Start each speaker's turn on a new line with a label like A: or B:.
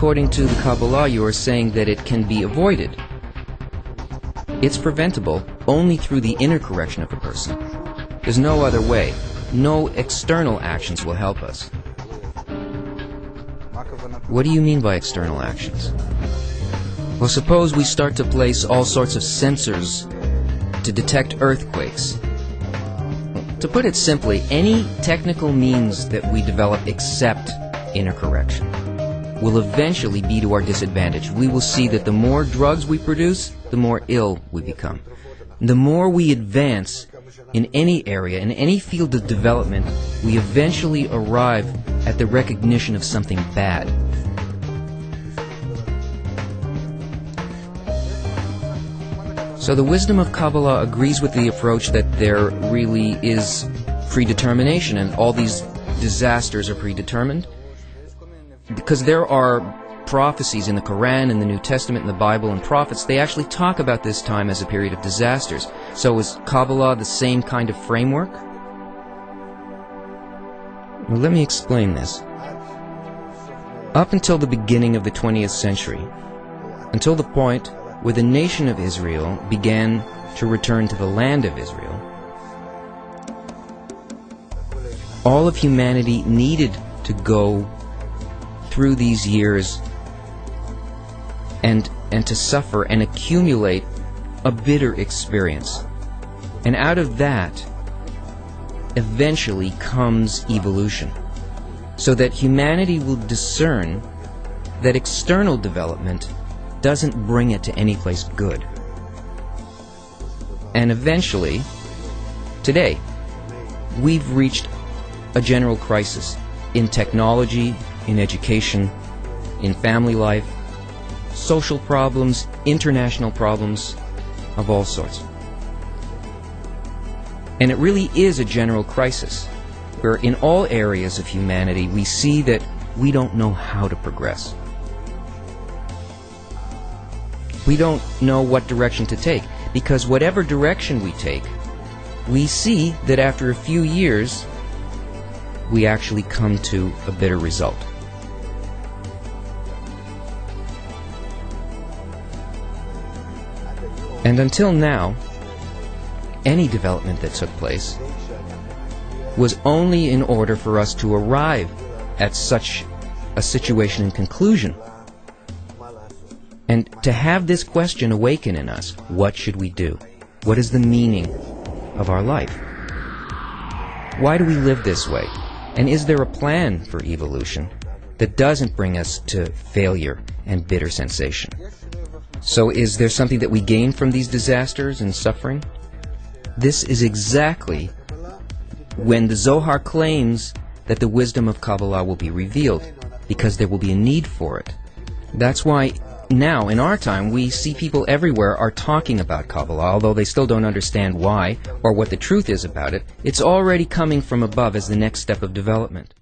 A: according to the Kabbalah, you are saying that it can be avoided. It's preventable only through the inner correction of a person. There's no other way. No external actions will help us. What do you mean by external actions? Well, suppose we start to place all sorts of sensors to detect earthquakes. To put it simply, any technical means that we develop except inner correction will eventually be to our disadvantage. We will see that the more drugs we produce, the more ill we become. The more we advance in any area, in any field of development, we eventually arrive at the recognition of something bad. So the wisdom of Kabbalah agrees with the approach that there really is predetermination and all these disasters are predetermined, because there are prophecies in the Quran, in the New Testament, in the Bible, and prophets. They actually talk about this time as a period of disasters. So is Kabbalah the same kind of framework? Well, let me explain this. Up until the beginning of the 20th century, until the point where the nation of Israel began to return to the land of Israel, all of humanity needed to go through these years and to suffer and accumulate a bitter experience. And out of that eventually comes evolution, so that humanity will discern that external development doesn't bring it to any place good. And eventually, today, we've reached a general crisis in technology, in education, in family life, social problems, international problems of all sorts. And it really is a general crisis, where in all areas of humanity we see that we don't know how to progress. We don't know what direction to take, because whatever direction we take, we see that after a few years, we actually come to a bitter result. And until now, any development that took place was only in order for us to arrive at such a situation and conclusion. And to have this question awaken in us, what should we do? What is the meaning of our life? Why do we live this way? And is there a plan for evolution that doesn't bring us to failure and bitter sensation? So is there something that we gain from these disasters and suffering? This is exactly when the Zohar claims that the wisdom of Kabbalah will be revealed, because there will be a need for it. That's why now, in our time, we see people everywhere are talking about Kabbalah, although they still don't understand why or what the truth is about it. It's already coming from above as the next step of development.